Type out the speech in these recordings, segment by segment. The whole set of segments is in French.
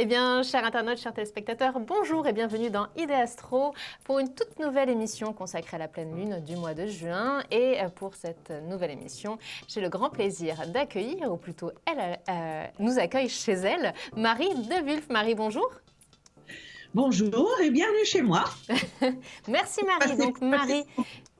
Eh bien, chers internautes, chers téléspectateurs, bonjour et bienvenue dans Idée Astro pour une toute nouvelle émission consacrée à la pleine lune du mois de juin. Et pour cette nouvelle émission, j'ai le grand plaisir d'accueillir, ou plutôt elle nous accueille chez elle, Marie De Wulf. Marie, bonjour. Bonjour et bienvenue chez moi. Merci Marie. Donc Marie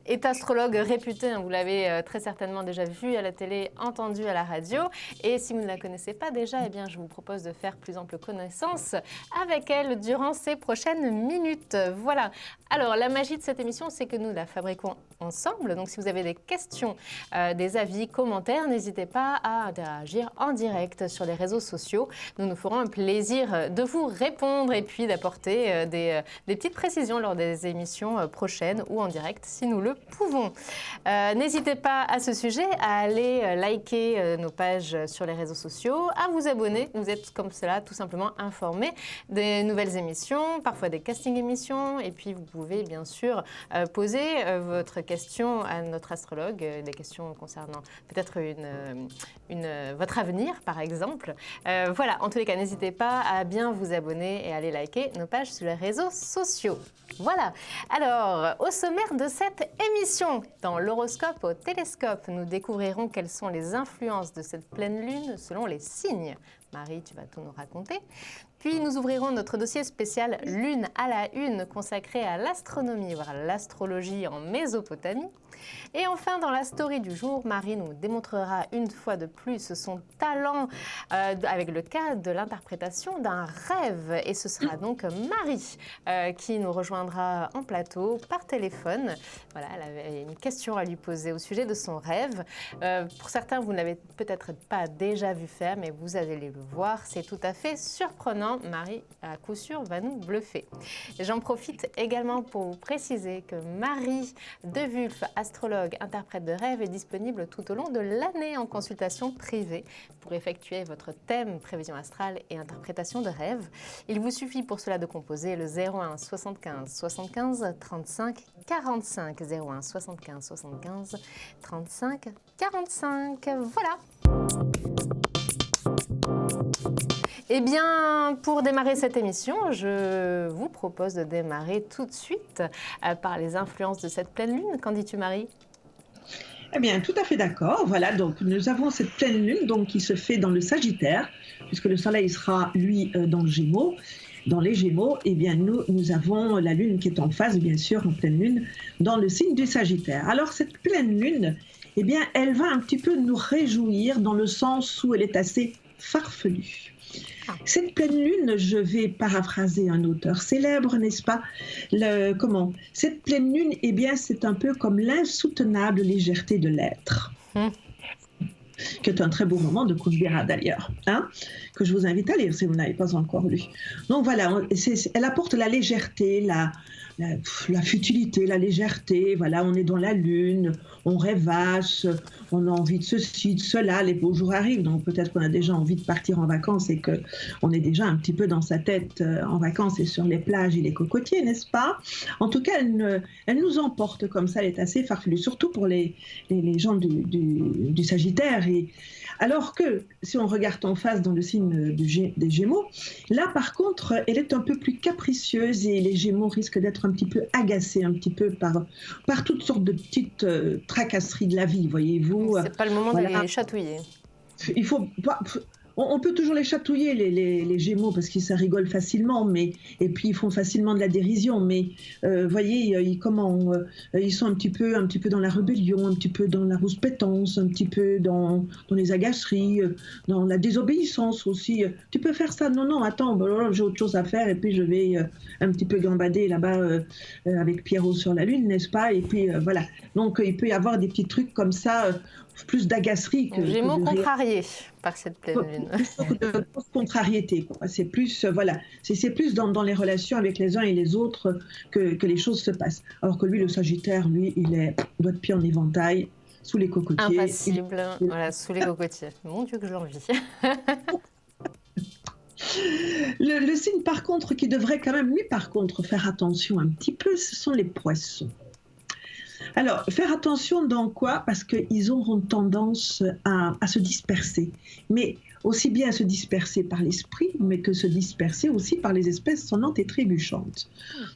est astrologue réputée, vous l'avez très certainement déjà vue à la télé, entendue à la radio. Et si vous ne la connaissez pas déjà, eh bien, je vous propose de faire plus ample connaissance avec elle durant ces prochaines minutes. Voilà. Alors, la magie de cette émission, c'est que nous la fabriquons ensemble. Donc, si vous avez des questions, des avis, commentaires, n'hésitez pas à interagir en direct sur les réseaux sociaux. Nous nous ferons un plaisir de vous répondre et puis d'apporter des petites précisions lors des émissions prochaines ou en direct si nous le pouvons. N'hésitez pas à ce sujet à aller liker nos pages sur les réseaux sociaux, à vous abonner. Vous êtes comme cela tout simplement informés des nouvelles émissions, parfois des casting émissions. Et puis vous pouvez bien sûr poser votre question à notre astrologue, des questions concernant peut-être votre avenir par exemple. Voilà, en tous les cas, n'hésitez pas à bien vous abonner et à aller liker nos pages sur les réseaux sociaux. Voilà. Alors, au sommaire de cette émission, dans l'horoscope au télescope, nous découvrirons quelles sont les influences de cette pleine lune selon les signes. Marie, tu vas tout nous raconter. Puis nous ouvrirons notre dossier spécial Lune à la Une consacré à l'astronomie, voire l'astrologie en Mésopotamie. Et enfin, dans la story du jour, Marie nous démontrera une fois de plus son talent avec le cas de l'interprétation d'un rêve. Et ce sera donc Marie qui nous rejoindra en plateau par téléphone. Voilà, elle avait une question à lui poser au sujet de son rêve. Pour certains, vous ne l'avez peut-être pas déjà vu faire, mais vous allez le voir. C'est tout à fait surprenant. Marie, à coup sûr, va nous bluffer. J'en profite également pour vous préciser que Marie De Wulf, astrologue, interprète de rêve, est disponible tout au long de l'année en consultation privée pour effectuer votre thème prévision astrale et interprétation de rêve. Il vous suffit pour cela de composer le 01 75 75 35 45 01 75 75 35 45. Voilà. Eh bien, pour démarrer cette émission, je vous propose de démarrer tout de suite par les influences de cette pleine lune. Qu'en dis-tu, Marie ? Eh bien, tout à fait d'accord. Voilà, donc nous avons cette pleine lune donc, qui se fait dans le Sagittaire, puisque le Soleil sera, lui, dans le Gémeaux. Dans les Gémeaux, eh bien, nous avons la lune qui est en phase, bien sûr, en pleine lune, dans le signe du Sagittaire. Alors, cette pleine lune, eh bien, elle va un petit peu nous réjouir dans le sens où elle est assez farfelue. Cette pleine lune, je vais paraphraser un auteur célèbre, n'est-ce pas ? Cette pleine lune, eh bien, c'est un peu comme l'insoutenable légèreté de l'être. Qui est un très beau roman de Kundera d'ailleurs, que je vous invite à lire si vous n'avez pas encore lu. Donc voilà, elle apporte la légèreté, la futilité, la légèreté. Voilà, on est dans la lune, on rêvasse, on a envie de ceci, de cela, les beaux jours arrivent, donc peut-être qu'on a déjà envie de partir en vacances et qu'on est déjà un petit peu dans sa tête en vacances et sur les plages et les cocotiers, n'est-ce pas ? En tout cas, elle nous emporte comme ça, elle est assez farfelue, surtout pour les gens du Sagittaire. Et alors que, si on regarde en face dans le signe des Gémeaux, là par contre, elle est un peu plus capricieuse et les Gémeaux risquent d'être un petit peu agacés, un petit peu par toutes sortes de petites tracasseries de la vie, voyez-vous. C'est pas le moment d'aller les chatouiller. Il faut pas... On peut toujours les chatouiller, les Gémeaux, parce qu'ils ça rigole facilement, et puis ils font facilement de la dérision. Mais voyez, ils sont un petit peu dans la rébellion, un petit peu dans la rouspétance, un petit peu dans les agaceries, dans la désobéissance aussi. Tu peux faire ça ? Non, attends, j'ai autre chose à faire, et puis je vais un petit peu gambader là-bas avec Pierrot sur la lune, n'est-ce pas ? Et puis voilà. Donc il peut y avoir des petits trucs comme ça. Plus d'agacerie que Gémeaux contrariés par cette pleine lune. De contrariété. C'est plus, c'est plus dans les relations avec les uns et les autres que les choses se passent. Alors que lui, le Sagittaire, lui, il est doigt de pied en éventail, sous les cocotiers. Impassible, voilà, sous les cocotiers. Mon Dieu que j'envie. Le signe, par contre, qui devrait quand même, lui, par contre, faire attention un petit peu, ce sont les Poissons. Alors, faire attention dans quoi? Parce qu'ils auront tendance à se disperser. Mais aussi bien se disperser par l'esprit, mais que se disperser aussi par les espèces sonnantes et trébuchantes.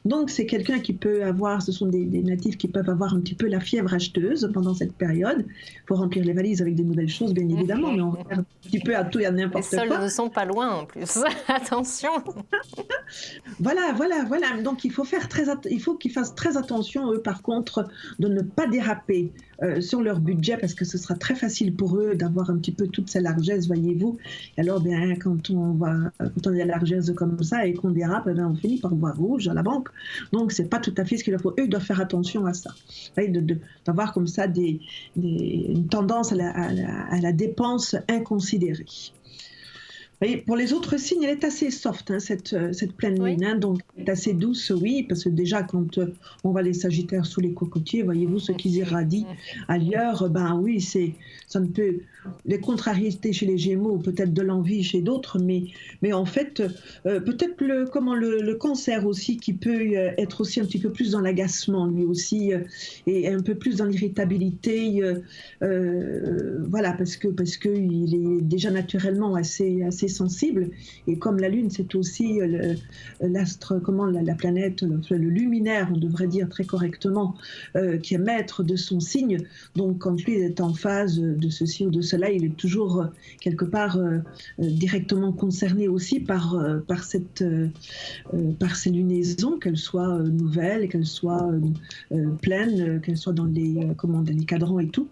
Donc, c'est quelqu'un qui peut avoir, ce sont des natifs qui peuvent avoir un petit peu la fièvre acheteuse pendant cette période. Il faut remplir les valises avec des nouvelles choses, bien évidemment, mais on regarde un petit peu à tout et à n'importe quoi. Les soldes ne sont pas loin en plus. Attention. Voilà. Donc, il faut qu'ils fassent très attention, eux, par contre, de ne pas déraper sur leur budget, parce que ce sera très facile pour eux d'avoir un petit peu toute sa largesse, voyez-vous. Et alors, bien, quand on a la largesse comme ça et qu'on dérape, bien, on finit par voir rouge à la banque. Donc, c'est pas tout à fait ce qu'il faut. Eux, ils doivent faire attention à ça. D'avoir comme ça une tendance à la dépense inconsidérée. Et pour les autres signes, elle est assez soft, hein, cette pleine lune. Hein, donc, elle est assez douce, oui, parce que déjà, quand on voit les Sagittaires sous les cocotiers, voyez-vous, ce qu'ils irradient ailleurs, ben oui, ça ne peut... Les contrariétés chez les Gémeaux, peut-être de l'envie chez d'autres, mais en fait, peut-être le Cancer aussi, qui peut être aussi un petit peu plus dans l'agacement, lui aussi, et un peu plus dans l'irritabilité, voilà, parce qu'il est déjà naturellement assez sensible, et comme la Lune, c'est aussi l'astre, la planète, le luminaire, on devrait dire très correctement, qui est maître de son signe, donc quand lui est en phase de ceci ou de cela, il est toujours quelque part directement concerné aussi par ces lunaisons, qu'elles soient nouvelles, qu'elles soient pleines, qu'elles soient dans les cadrans et tout.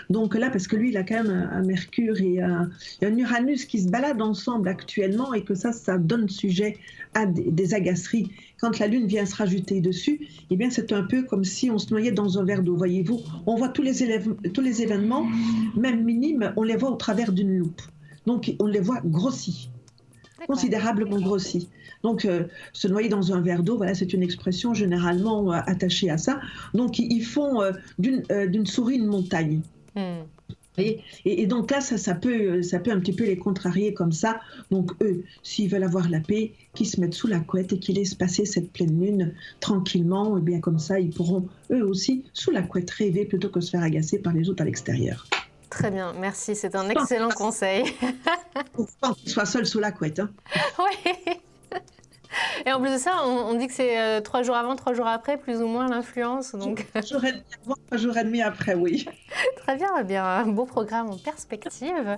Donc là, parce que lui, il a quand même un Mercure et un Uranus qui se baladent ensemble actuellement, et que ça donne sujet à des agaceries. Quand la Lune vient se rajouter dessus, eh bien c'est un peu comme si on se noyait dans un verre d'eau, voyez-vous. On voit tous les événements, même minimes, on les voit au travers d'une loupe. Donc on les voit grossis, considérablement grossis. Donc se noyer dans un verre d'eau, voilà, c'est une expression généralement attachée à ça. Donc ils font d'une souris une montagne. Et donc là, ça peut un petit peu les contrarier comme ça. Donc eux, s'ils veulent avoir la paix, qu'ils se mettent sous la couette et qu'ils laissent passer cette pleine lune tranquillement, et bien comme ça, ils pourront eux aussi, sous la couette, rêver plutôt que se faire agacer par les autres à l'extérieur. Très bien, merci, c'est un excellent conseil. Faut qu'ils soient seuls sous la couette. Hein. Oui. Et en plus de ça, on dit que c'est 3 jours avant, 3 jours après, plus ou moins l'influence. Donc... 3 jours et demi avant, 3 jours et demi après, oui. Très bien, eh bien, un beau programme en perspective.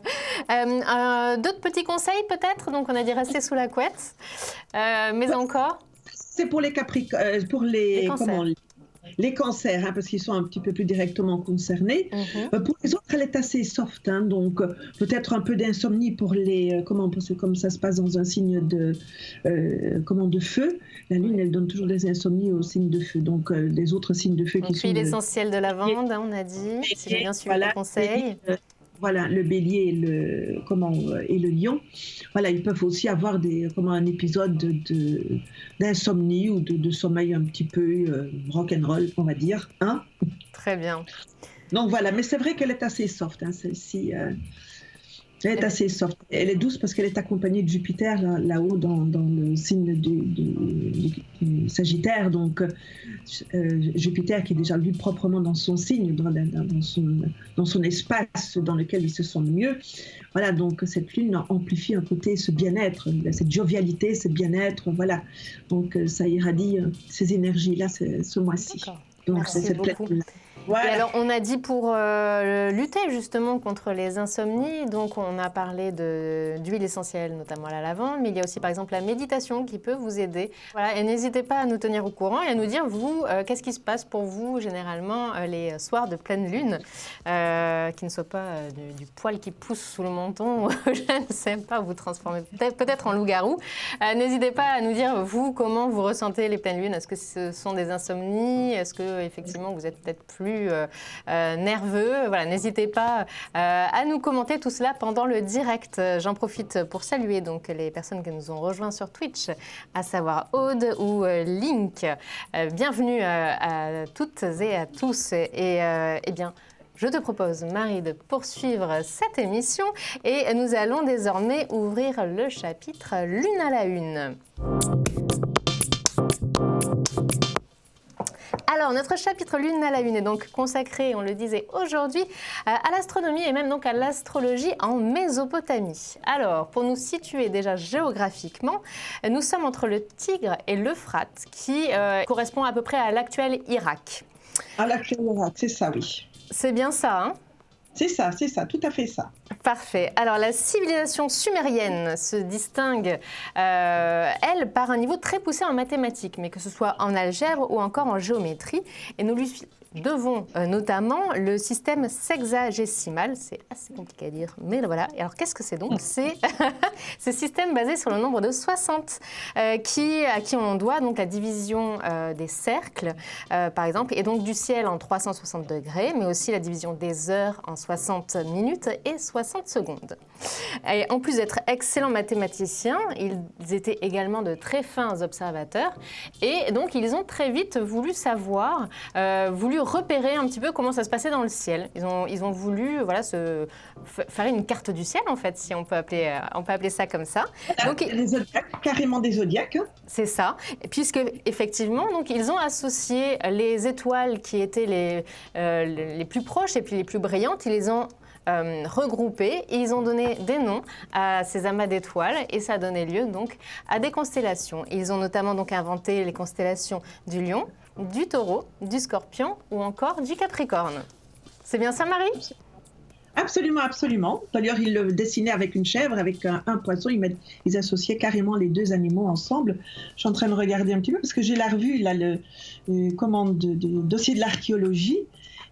D'autres petits conseils peut-être? Donc on a dit rester sous la couette, mais encore? C'est pour les Capricornes, pour les cancers. Les cancers, hein, parce qu'ils sont un petit peu plus directement concernés. Pour les autres, elle est assez soft, hein, donc peut-être un peu d'insomnie pour les... comme ça se passe dans un signe de feu. La Lune, elle donne toujours des insomnies aux signes de feu, donc les autres signes de feu qui sont... L'huile essentielle de lavande, hein, on a dit, si j'ai bien suivi les conseils. Voilà, le bélier et le lion. Voilà, ils peuvent aussi avoir un épisode d'insomnie ou de sommeil un petit peu rock'n'roll, on va dire. Hein? Très bien. Donc voilà, mais c'est vrai qu'elle est assez soft, hein, celle-ci. Elle est assez soft. Elle est douce parce qu'elle est accompagnée de Jupiter là-haut dans le signe du Sagittaire. Donc Jupiter qui est déjà lui proprement dans son signe, dans son espace dans lequel il se sent mieux. Voilà, donc cette lune amplifie un côté, ce bien-être, cette jovialité, ce bien-être. Voilà, donc ça irradie ces énergies-là ce mois-ci. D'accord. Donc merci beaucoup. Voilà. Et alors, on a dit pour lutter justement contre les insomnies, donc on a parlé d'huile essentielle, notamment à la lavande, mais il y a aussi par exemple la méditation qui peut vous aider. Voilà, et n'hésitez pas à nous tenir au courant et à nous dire, vous, qu'est-ce qui se passe pour vous généralement les soirs de pleine lune, qui ne soient pas du poil qui pousse sous le menton, je ne sais pas, vous transformez peut-être en loup-garou. N'hésitez pas à nous dire, vous, comment vous ressentez les pleines lunes. Est-ce que ce sont des insomnies? Est-ce que effectivement vous êtes peut-être plus nerveux? Voilà, n'hésitez pas à nous commenter tout cela pendant le direct. J'en profite pour saluer donc les personnes qui nous ont rejoints sur Twitch, à savoir Aude ou Link. Bienvenue à toutes et à tous. Et eh bien, je te propose, Marie, de poursuivre cette émission et nous allons désormais ouvrir le chapitre Lune à la Une. Alors, notre chapitre Lune à la Une est donc consacré, on le disait aujourd'hui, à l'astronomie et même donc à l'astrologie en Mésopotamie. Alors, pour nous situer déjà géographiquement, nous sommes entre le Tigre et l'Euphrate, qui correspond à peu près à l'actuel Irak. À l'actuel Irak, c'est ça, oui. C'est bien ça, hein? C'est ça, tout à fait ça. Parfait. Alors, la civilisation sumérienne se distingue, elle, par un niveau très poussé en mathématiques, mais que ce soit en algèbre ou encore en géométrie. Et nous lui devons notamment le système sexagésimal. C'est assez compliqué à dire, mais voilà. Et alors, qu'est-ce que c'est donc? C'est ce système basé sur le nombre de 60, à qui on doit donc la division des cercles, par exemple, et donc du ciel en 360 degrés, mais aussi la division des heures en 60 minutes et 60 secondes. Et en plus d'être excellents mathématiciens, ils étaient également de très fins observateurs, et donc ils ont très vite voulu savoir, voulu repérer un petit peu comment ça se passait dans le ciel. Ils ont voulu faire une carte du ciel, en fait, si on peut appeler ça comme ça. Donc, les zodiacs, carrément des zodiacs. C'est ça, puisque effectivement, donc, ils ont associé les étoiles qui étaient les plus proches et puis les plus brillantes, ils les ont regroupées et ils ont donné des noms à ces amas d'étoiles et ça a donné lieu donc à des constellations. Ils ont notamment donc inventé les constellations du Lion, du Taureau, du Scorpion ou encore du Capricorne. C'est bien ça, Marie? Absolument, absolument. D'ailleurs, ils le dessinaient avec une chèvre, avec un poisson. Ils associaient carrément les deux animaux ensemble. Je suis en train de regarder un petit peu parce que j'ai la revue, là, le dossier de l'archéologie.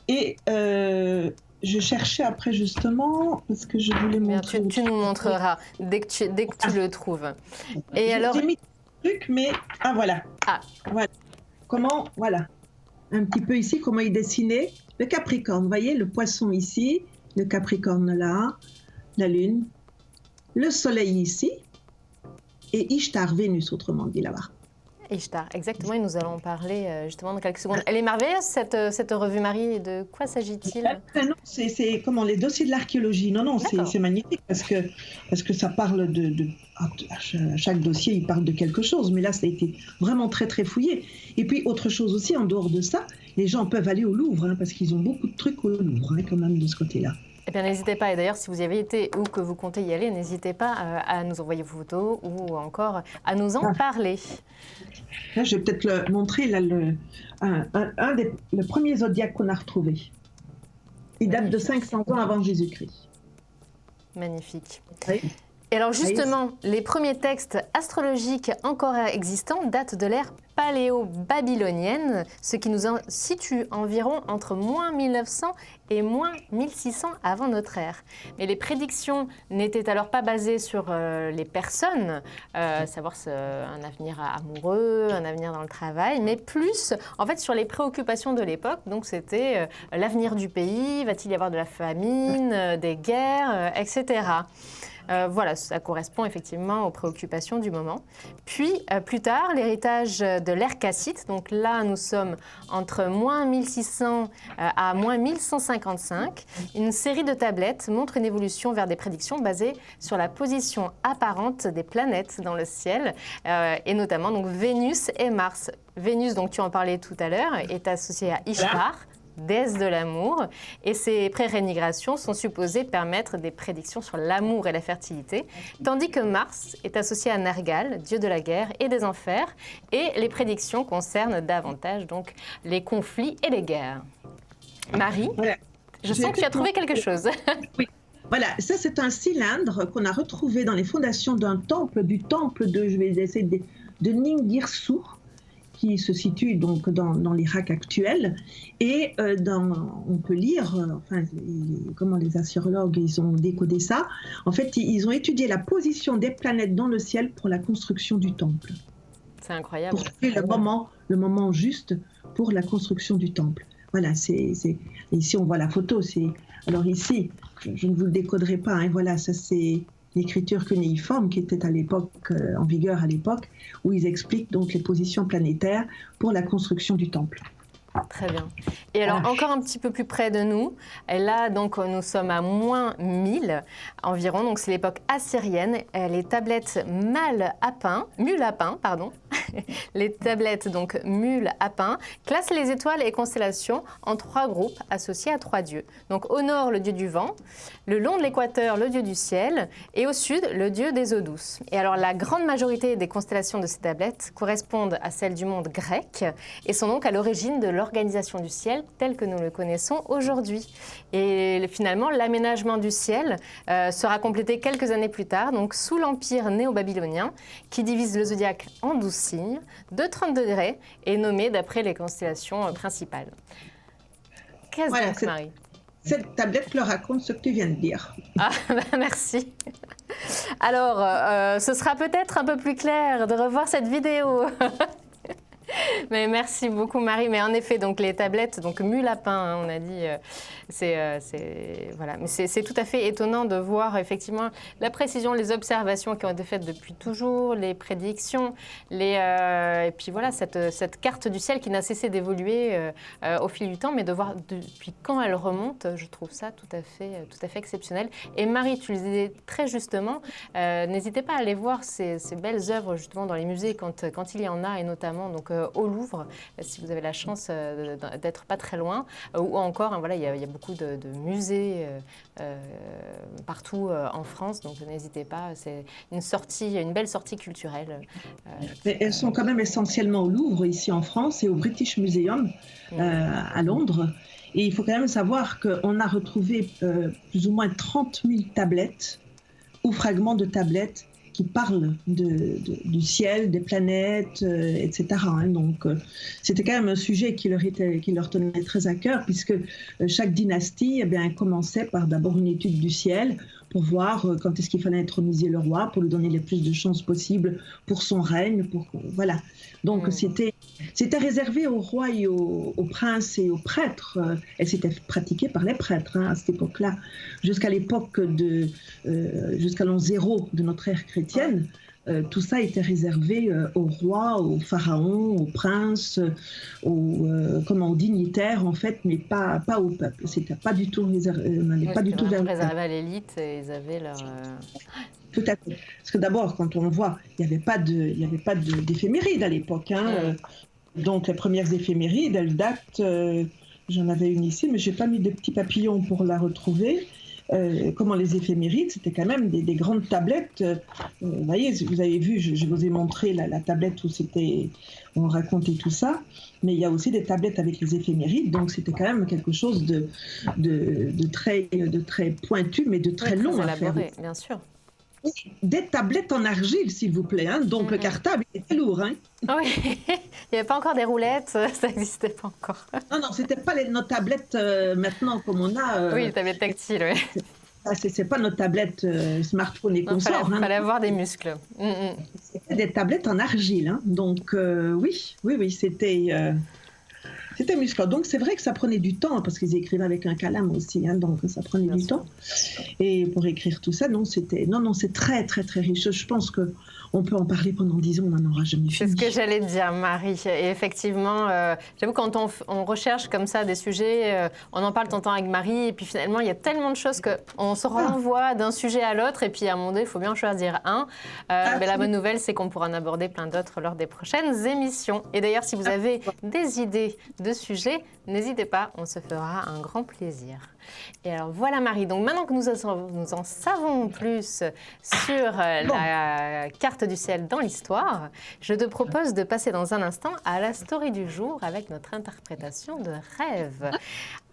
Et je cherchais après justement, parce que je voulais montrer... Tu nous montreras dès que tu le trouves. Et alors... J'ai mis des trucs, mais... Ah, voilà. Voilà. Voilà. Un petit peu ici, comment il dessinait le Capricorne. Vous voyez, le poisson ici, le Capricorne là, la Lune, le Soleil ici, et Ishtar, Vénus, autrement dit là-bas. Ishtar, exactement, et nous allons en parler justement dans quelques secondes. Elle est merveilleuse, cette revue, Marie. De quoi s'agit-il? Non, c'est comment les dossiers de l'archéologie. Non, c'est magnifique parce que ça parle chaque dossier, il parle de quelque chose. Mais là, ça a été vraiment très, très fouillé. Et puis, autre chose aussi, en dehors de ça, les gens peuvent aller au Louvre, hein, parce qu'ils ont beaucoup de trucs au Louvre, hein, quand même, de ce côté-là. Eh bien, n'hésitez pas. Et d'ailleurs, si vous y avez été ou que vous comptez y aller, n'hésitez pas à nous envoyer vos photos ou encore à nous en parler. Là, je vais peut-être le montrer, là, le premier zodiaque qu'on a retrouvé. Il date de 500 ans avant Jésus-Christ. Magnifique. Oui. Et alors justement, les premiers textes astrologiques encore existants datent de l'ère paléo-babylonienne, ce qui nous situe environ entre moins 1900 et moins 1600 avant notre ère. Mais les prédictions n'étaient alors pas basées sur les personnes, savoir un avenir amoureux, un avenir dans le travail, mais plus en fait sur les préoccupations de l'époque. Donc c'était l'avenir du pays, va-t-il y avoir de la famine, des guerres, etc. Voilà, ça correspond effectivement aux préoccupations du moment. Puis, plus tard, l'héritage de l'ère cassite. Donc là, nous sommes entre moins 1600 à moins 1155. Une série de tablettes montre une évolution vers des prédictions basées sur la position apparente des planètes dans le ciel, et notamment donc, Vénus et Mars. Vénus, donc tu en parlais tout à l'heure, est associée à Ishtar, déesse de l'amour, et ces prérénigrations sont supposées permettre des prédictions sur l'amour et la fertilité, tandis que Mars est associé à Nergal, dieu de la guerre et des enfers, et les prédictions concernent davantage donc les conflits et les guerres. Marie, voilà. Je sens que tu as trouvé quelque chose. Oui. Voilà, ça c'est un cylindre qu'on a retrouvé dans les fondations du temple de, je vais essayer de Ningirsu, qui se situe donc dans l'Irak actuel. Et on peut lire, comment les astrologues ils ont décodé ça. En fait, ils ont étudié la position des planètes dans le ciel pour la construction du temple. C'est incroyable. Pour trouver le moment juste pour la construction du temple. Voilà, ici on voit la photo. Alors ici, je ne vous le décoderai pas. Hein, voilà, ça c'est l'écriture cunéiforme qui était à l'époque en vigueur à l'époque, où ils expliquent donc les positions planétaires pour la construction du temple. Très bien. Et alors, encore un petit peu plus près de nous, et là, donc, nous sommes à moins 1000 environ, donc c'est l'époque assyrienne. Les tablettes Mule-Apin, pardon, les tablettes donc Mule-Apin classent les étoiles et constellations en 3 groupes associés à 3 dieux. Donc au nord, le dieu du vent, le long de l'équateur, le dieu du ciel, et au sud, le dieu des eaux douces. Et alors la grande majorité des constellations de ces tablettes correspondent à celles du monde grec et sont donc à l'origine de l'organisation du ciel tel que nous le connaissons aujourd'hui. Et finalement, l'aménagement du ciel sera complété quelques années plus tard, donc sous l'empire néo-babylonien, qui divise le zodiaque en 12 signes, de 30 degrés, et nommé d'après les constellations principales. Qu'est-ce Voilà, donc, Marie? Cette tablette le raconte ce que tu viens de dire. Ah, merci. Alors, ce sera peut-être un peu plus clair de revoir cette vidéo. Mais merci beaucoup, Marie. Mais en effet, donc les tablettes, donc Mule-Apin, hein, on a dit, voilà. Mais c'est tout à fait étonnant de voir effectivement la précision, les observations qui ont été faites depuis toujours, les prédictions, et puis voilà cette carte du ciel qui n'a cessé d'évoluer au fil du temps, mais de voir depuis quand elle remonte, je trouve ça tout à fait exceptionnel. Et Marie, tu le disais très justement, n'hésitez pas à aller voir ces belles œuvres justement dans les musées quand il y en a, et notamment donc au Louvre, si vous avez la chance d'être pas très loin, ou encore, hein, voilà, il y a beaucoup de musées partout en France, donc n'hésitez pas, c'est une belle sortie culturelle. Mais elles sont quand même essentiellement au Louvre, ici en France, et au British Museum à Londres. Et il faut quand même savoir qu'on a retrouvé plus ou moins 30 000 tablettes ou fragments de tablettes qui parlent du ciel, des planètes, etc. Hein. Donc, c'était quand même un sujet qui leur tenait très à cœur, puisque chaque dynastie commençait par d'abord une étude du ciel pour voir quand est-ce qu'il fallait introniser le roi, pour lui donner les plus de chances possibles pour son règne. Voilà. Donc, c'était réservé aux rois et aux princes et aux prêtres. Et c'était pratiqué par les prêtres à cette époque-là. Jusqu'à l'époque jusqu'à l'an 0 de notre ère chrétienne, tout ça était réservé aux rois, aux pharaons, aux princes, aux dignitaires en fait, mais pas au peuple. C'était pas du tout réservé. Pas du tout réservé à l'élite, et ils avaient leur. Tout à fait. Parce que d'abord, quand on le voit, il n'y avait pas d'éphémérides à l'époque. Hein. Donc les premières éphémérides, elles datent. J'en avais une ici, mais j'ai pas mis de petits papillons pour la retrouver. Comment les éphémérides, c'était quand même des grandes tablettes. Vous voyez, vous avez vu, je vous ai montré la tablette où on racontait tout ça, mais il y a aussi des tablettes avec les éphémérides, donc c'était quand même quelque chose de très pointu, mais de très long à faire. Bien sûr. Des tablettes en argile, s'il vous plaît. Hein. Donc le cartable était lourd. Hein. Oui, il n'y avait pas encore des roulettes, ça n'existait pas encore. Non, c'était pas nos tablettes maintenant comme on a. Oui, les tablettes tactiles, oui. C'est pas nos tablettes smartphone et consorts. Il fallait avoir des muscles. C'était des tablettes en argile. Hein. Donc oui, c'était musclant. Donc c'est vrai que ça prenait du temps, parce qu'ils écrivaient avec un calame aussi, hein, donc ça prenait du temps. Et pour écrire tout ça, c'est très très très riche. Je pense qu'on peut en parler pendant 10 ans, on n'en aura jamais fini. C'est ce que j'allais te dire, Marie. Et effectivement, j'avoue, quand on recherche comme ça des sujets, on en parle tout le temps avec Marie, et puis finalement, il y a tellement de choses qu'on se renvoie d'un sujet à l'autre, et puis à un moment donné, il faut bien en choisir un. Mais la bonne nouvelle, c'est qu'on pourra en aborder plein d'autres lors des prochaines émissions. Et d'ailleurs, si vous avez des idées de sujets, n'hésitez pas, on se fera un grand plaisir. Et alors voilà, Marie, donc maintenant que nous en savons plus sur la carte du ciel dans l'histoire, je te propose de passer dans un instant à la story du jour avec notre interprétation de rêve.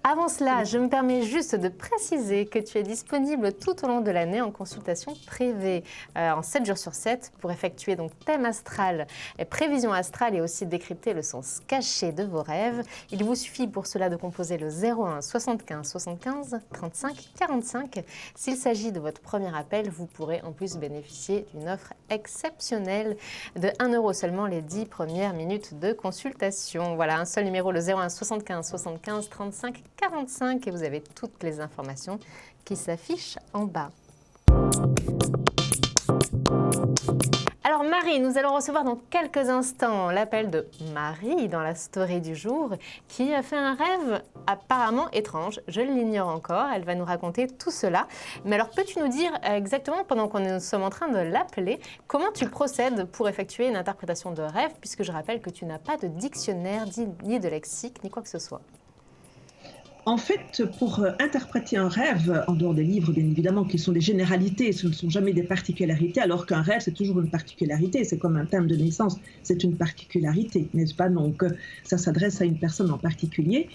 Avant cela, je me permets juste de préciser que tu es disponible tout au long de l'année en consultation privée, en 7 jours sur 7, pour effectuer donc thème astral, prévision astrale, et aussi décrypter le sens caché de vos rêves. Il vous suffit pour cela de composer le 01 75 75 35 45. S'il s'agit de votre premier appel, vous pourrez en plus bénéficier d'une offre exceptionnelle de 1 € seulement les 10 premières minutes de consultation. Voilà, un seul numéro, le 01 75 75 35 45, et vous avez toutes les informations qui s'affichent en bas. Alors Marie, nous allons recevoir dans quelques instants l'appel de Marie dans la story du jour qui a fait un rêve apparemment étrange. Je l'ignore encore, elle va nous raconter tout cela. Mais alors peux-tu nous dire exactement, pendant qu'on nous sommes en train de l'appeler, comment tu procèdes pour effectuer une interprétation de rêve, puisque je rappelle que tu n'as pas de dictionnaire, ni de lexique, ni quoi que ce soit. En fait, pour interpréter un rêve, en dehors des livres, bien évidemment, qui sont des généralités, ce ne sont jamais des particularités, alors qu'un rêve, c'est toujours une particularité. C'est comme un terme de naissance, c'est une particularité, n'est-ce pas? Donc, ça s'adresse à une personne en particulier.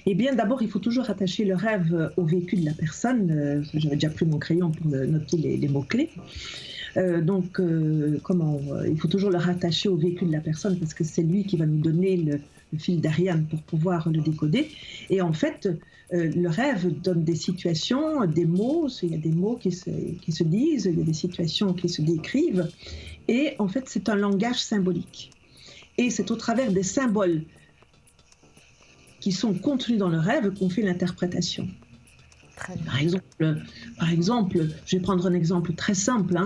Eh bien, d'abord, il faut toujours rattacher le rêve au vécu de la personne. J'avais déjà pris mon crayon pour noter les mots-clés. Il faut toujours le rattacher au vécu de la personne parce que c'est lui qui va nous donner le fil d'Ariane pour pouvoir le décoder. Et en fait, le rêve donne des situations, des mots, il y a des mots qui se disent, il y a des situations qui se décrivent. Et en fait, c'est un langage symbolique. Et c'est au travers des symboles qui sont contenus dans le rêve qu'on fait l'interprétation. Par exemple, je vais prendre un exemple très simple.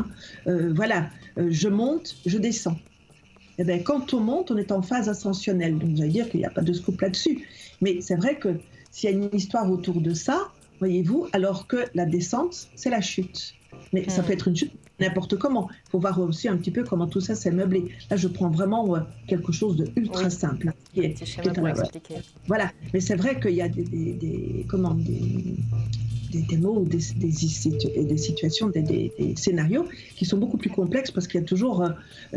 Je monte, je descends. Eh bien, quand on monte, on est en phase ascensionnelle. Donc, j'allais dire qu'il n'y a pas de scoop là-dessus. Mais c'est vrai que s'il y a une histoire autour de ça, voyez-vous, alors que la descente, c'est la chute. Mais ça peut être une chute n'importe comment. Il faut voir aussi un petit peu comment tout ça s'est meublé. Là, je prends vraiment quelque chose de ultra simple. Voilà. Mais c'est vrai qu'il y a des mots ou des situations, des scénarios qui sont beaucoup plus complexes parce qu'il y a toujours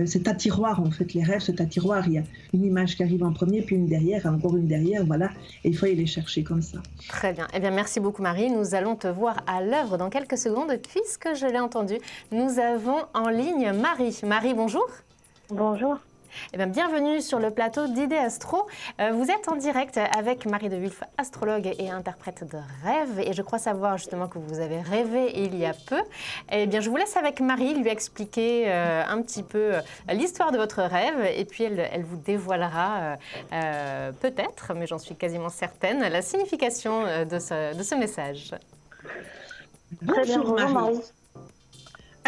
cet attiroir, en fait, les rêves, cet attiroir. Il y a une image qui arrive en premier, puis une derrière, encore une derrière, voilà. Et il faut aller les chercher comme ça. Très bien. Eh bien, merci beaucoup, Marie. Nous allons te voir à l'œuvre dans quelques secondes, puisque je l'ai entendu. Nous avons en ligne Marie. Marie, bonjour. Bonjour. Eh bien, bienvenue sur le plateau d'Idées Astro. Vous êtes en direct avec Marie de Wulf, astrologue et interprète de rêves. Et je crois savoir justement que vous avez rêvé il y a peu. Eh bien, je vous laisse avec Marie lui expliquer un petit peu l'histoire de votre rêve. Et puis, elle vous dévoilera peut-être, mais j'en suis quasiment certaine, la signification de ce message. Bonjour Marie.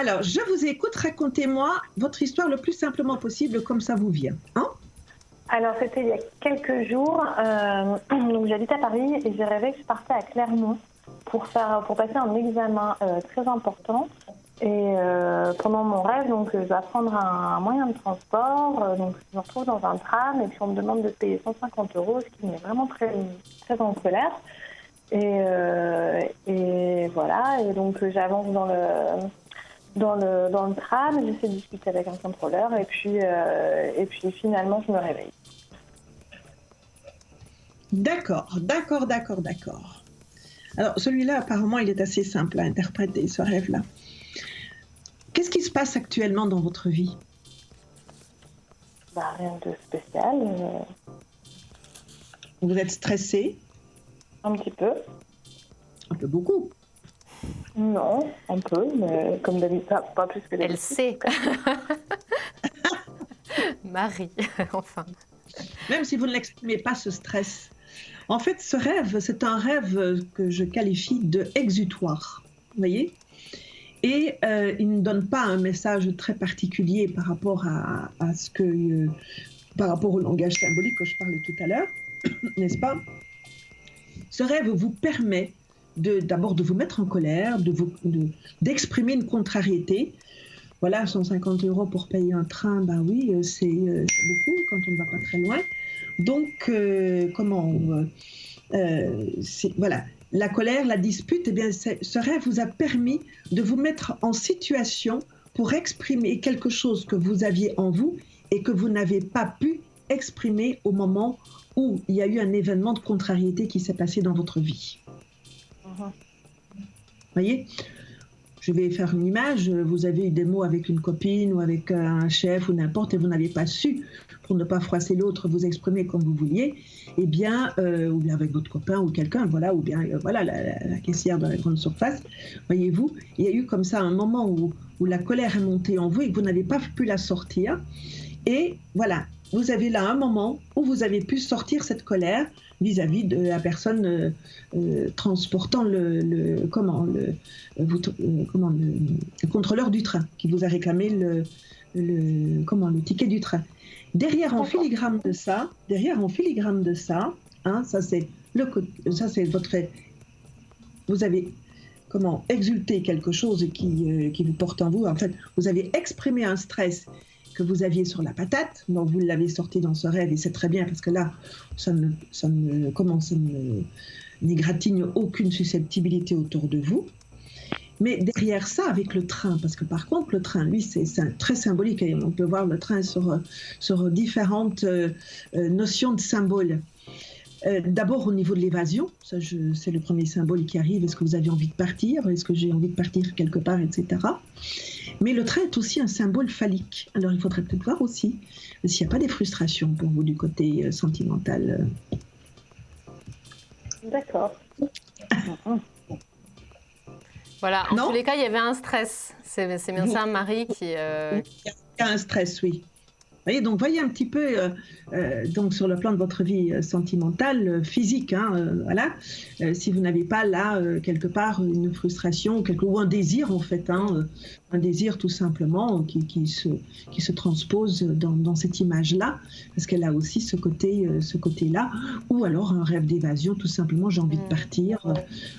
Alors, je vous écoute, racontez-moi votre histoire le plus simplement possible, comme ça vous vient. Hein? Alors, c'était il y a quelques jours. Donc, j'habite à Paris et j'ai rêvé que je partais à Clermont pour passer un examen très important. Et pendant mon rêve, donc, je dois prendre un moyen de transport. Donc, je me retrouve dans un tram et puis on me demande de payer 150 €, ce qui m'est vraiment très, très en colère. Et voilà. Et donc, j'avance dans le tram, j'essaie de discuter avec un contrôleur et puis finalement je me réveille. D'accord. Alors celui-là apparemment il est assez simple à interpréter, ce rêve-là. Qu'est-ce qui se passe actuellement dans votre vie? Rien de spécial. Vous êtes stressé? Un petit peu. Un peu beaucoup. Non, un peu, mais comme d'habitude, pas plus que d'habitude. Elle sait. Marie, enfin. Même si vous ne l'exprimez pas, ce stress. En fait, ce rêve, c'est un rêve que je qualifie de exutoire. Vous voyez? Et il ne donne pas un message très particulier par rapport par rapport au langage symbolique que je parlais tout à l'heure, n'est-ce pas? Ce rêve vous permet d'abord de vous mettre en colère, d'exprimer une contrariété. Voilà, 150 € pour payer un train, ben oui, c'est beaucoup quand on ne va pas très loin. Donc, voilà, la colère, la dispute, eh bien, ce rêve vous a permis de vous mettre en situation pour exprimer quelque chose que vous aviez en vous et que vous n'avez pas pu exprimer au moment où il y a eu un événement de contrariété qui s'est passé dans votre vie. Voyez, je vais faire une image. Vous avez eu des mots avec une copine ou avec un chef ou n'importe et vous n'avez pas su, pour ne pas froisser l'autre, vous exprimer comme vous vouliez. Eh bien, ou bien avec votre copain ou quelqu'un, voilà, ou bien voilà la caissière de la grande surface. Voyez-vous, il y a eu comme ça un moment où la colère est montée en vous et que vous n'avez pas pu la sortir. Et voilà, vous avez là un moment où vous avez pu sortir cette colère vis-à-vis de la personne transportant le contrôleur du train qui vous a réclamé le ticket du train. Derrière, en filigrane de ça, hein, ça c'est votre... Vous avez exulté quelque chose qui vous porte en vous. En fait, vous avez exprimé un stress que vous aviez sur la patate, donc vous l'avez sorti dans ce rêve, et c'est très bien parce que là, ça n'égratigne aucune susceptibilité autour de vous. Mais derrière ça, avec le train, parce que par contre, le train, lui, c'est très symbolique, et on peut voir le train sur différentes notions de symboles. D'abord au niveau de l'évasion, c'est le premier symbole qui arrive. Est-ce que vous avez envie de partir? Est-ce que j'ai envie de partir quelque part, etc. Mais le train est aussi un symbole phallique. Alors il faudrait peut-être voir aussi s'il n'y a pas des frustrations pour vous du côté sentimental. D'accord. Voilà, en tous les cas, il y avait un stress. C'est bien ça, Marie, qui... Il y a un stress, oui. Donc, voyez un petit peu donc sur le plan de votre vie sentimentale, physique, hein, voilà. Si vous n'avez pas là, quelque part, une frustration ou un désir, en fait, hein, un désir tout simplement qui se transpose dans cette image-là, parce qu'elle a aussi ce côté-là, ou alors un rêve d'évasion, tout simplement, j'ai envie de partir,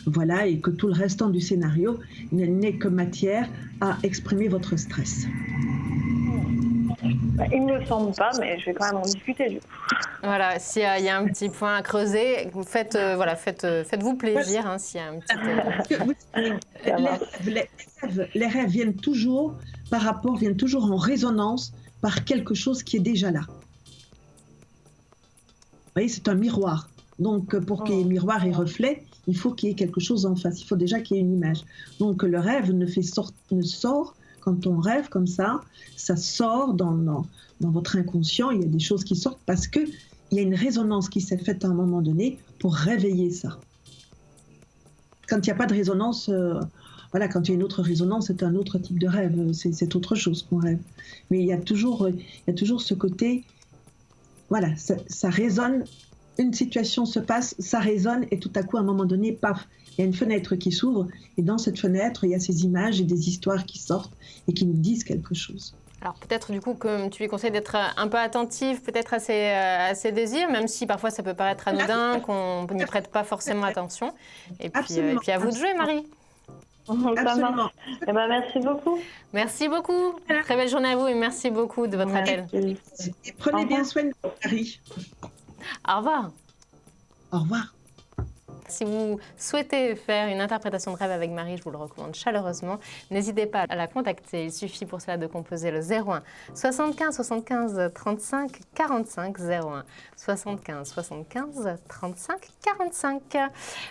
voilà, et que tout le restant du scénario n'est que matière à exprimer votre stress. Il ne me semble pas, mais je vais quand même en discuter du coup. Voilà, s'il y a un petit point à creuser, faites-vous plaisir, hein, s'il y a un petit... Les rêves viennent toujours en résonance par quelque chose qui est déjà là. Vous voyez, c'est un miroir. Donc, pour qu'il y ait miroir et reflet, il faut qu'il y ait quelque chose en face. Il faut déjà qu'il y ait une image. Donc, le rêve ne sort. Quand on rêve comme ça sort dans votre inconscient, il y a des choses qui sortent parce qu'il y a une résonance qui s'est faite à un moment donné pour réveiller ça. Quand il n'y a pas de résonance, quand il y a une autre résonance, c'est un autre type de rêve, c'est autre chose qu'on rêve. Mais il y a toujours ce côté, voilà, ça résonne, une situation se passe, ça résonne et tout à coup, à un moment donné, paf, il y a une fenêtre qui s'ouvre et dans cette fenêtre, il y a ces images et des histoires qui sortent et qui nous disent quelque chose. Alors peut-être du coup que tu lui conseilles d'être un peu attentive peut-être à ses désirs, même si parfois ça peut paraître anodin, qu'on n'y prête pas forcément attention. Et puis à vous de jouer, Marie. Absolument. Eh ben, merci beaucoup. Merci beaucoup. Très belle journée à vous et merci beaucoup de votre appel. Et prenez bien soin de vous, Marie. Au revoir. Au revoir. Si vous souhaitez faire une interprétation de rêve avec Marie, je vous le recommande chaleureusement. N'hésitez pas à la contacter. Il suffit pour cela de composer le 01 75 75 35 45 01 75 75 35 45.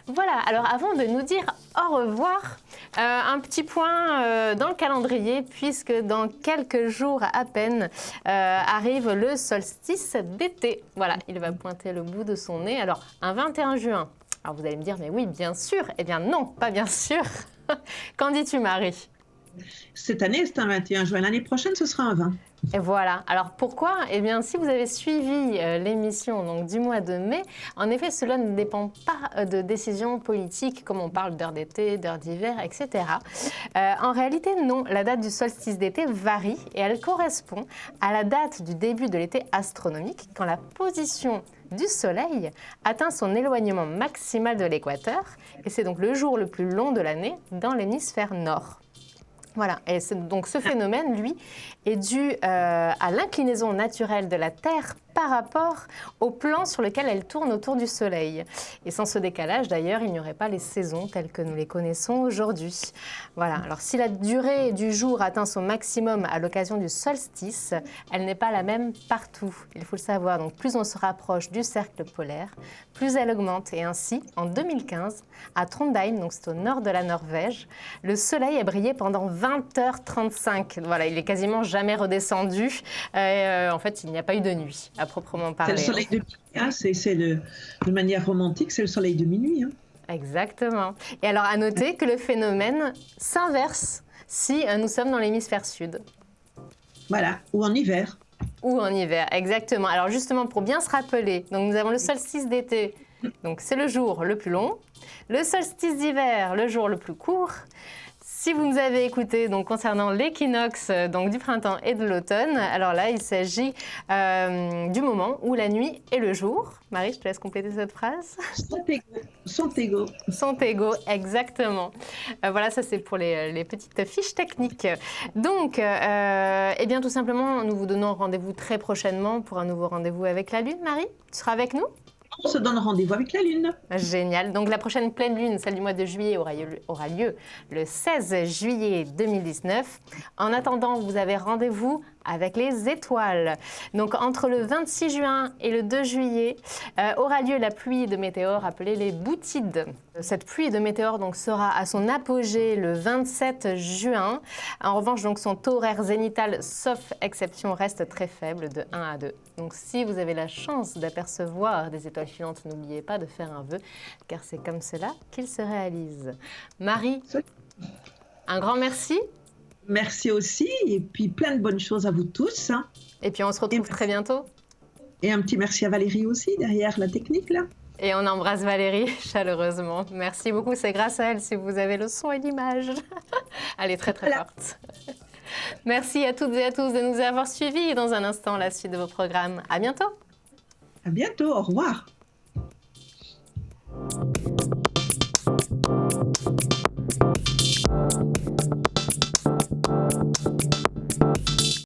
Voilà, alors avant de nous dire au revoir, un petit point dans le calendrier, puisque dans quelques jours à peine arrive le solstice d'été. Voilà, il va pointer le bout de son nez. Alors, un 21 juin. Alors vous allez me dire, mais oui, bien sûr. Eh bien non, pas bien sûr. Qu'en dis-tu, Marie? Cette année, c'est un 21 juin. L'année prochaine, ce sera un 20. Et voilà. Alors pourquoi? Eh bien, si vous avez suivi l'émission donc, du mois de mai, en effet, cela ne dépend pas de décisions politiques, comme on parle d'heure d'été, d'heure d'hiver, etc. En réalité, non. La date du solstice d'été varie et elle correspond à la date du début de l'été astronomique, quand la position du Soleil atteint son éloignement maximal de l'équateur, et c'est donc le jour le plus long de l'année dans l'hémisphère nord. Voilà, et donc ce phénomène, lui, est dû à l'inclinaison naturelle de la Terre par rapport au plan sur lequel elle tourne autour du Soleil. Et sans ce décalage, d'ailleurs, il n'y aurait pas les saisons telles que nous les connaissons aujourd'hui. Voilà, alors si la durée du jour atteint son maximum à l'occasion du solstice, elle n'est pas la même partout, il faut le savoir. Donc plus on se rapproche du cercle polaire, plus elle augmente. Et ainsi, en 2015, à Trondheim, donc c'est au nord de la Norvège, le Soleil a brillé pendant 20h35. Voilà, il est quasiment jamais redescendu. En fait, il n'y a pas eu de nuit, à proprement parler. C'est le soleil de minuit, hein, de manière romantique, c'est le soleil de minuit. Hein. Exactement. Et alors, à noter que le phénomène s'inverse si nous sommes dans l'hémisphère sud. Voilà, ou en hiver. Ou en hiver, exactement. Alors justement, pour bien se rappeler, donc nous avons le solstice d'été, donc c'est le jour le plus long. Le solstice d'hiver, le jour le plus court. Si vous nous avez écouté donc, concernant l'équinoxe donc, du printemps et de l'automne, alors là, il s'agit du moment où la nuit est le jour. Marie, je te laisse compléter cette phrase. Sont égaux. Sont égaux, exactement. Voilà, ça c'est pour les petites fiches techniques. Donc, eh bien, tout simplement, nous vous donnons rendez-vous très prochainement pour un nouveau rendez-vous avec la Lune. Marie, tu seras avec nous ? On se donne rendez-vous avec la Lune. Génial. Donc la prochaine pleine lune, celle du mois de juillet, aura lieu le 16 juillet 2019. En attendant, vous avez rendez-vous avec les étoiles. Donc entre le 26 juin et le 2 juillet aura lieu la pluie de météores appelée les bootides. Cette pluie de météores donc, sera à son apogée le 27 juin. En revanche, donc, son taux horaire zénital, sauf exception, reste très faible de 1 à 2. Donc si vous avez la chance d'apercevoir des étoiles filantes, n'oubliez pas de faire un vœu, car c'est comme cela qu'il se réalise. Marie, un grand merci. Merci aussi, et puis plein de bonnes choses à vous tous. Hein. Et puis on se retrouve très bientôt. Et un petit merci à Valérie aussi, derrière la technique, là. Et on embrasse Valérie chaleureusement. Merci beaucoup, c'est grâce à elle si vous avez le son et l'image. Elle est très très forte. Merci à toutes et à tous de nous avoir suivis. Et dans un instant, la suite de vos programmes. À bientôt. À bientôt, au revoir.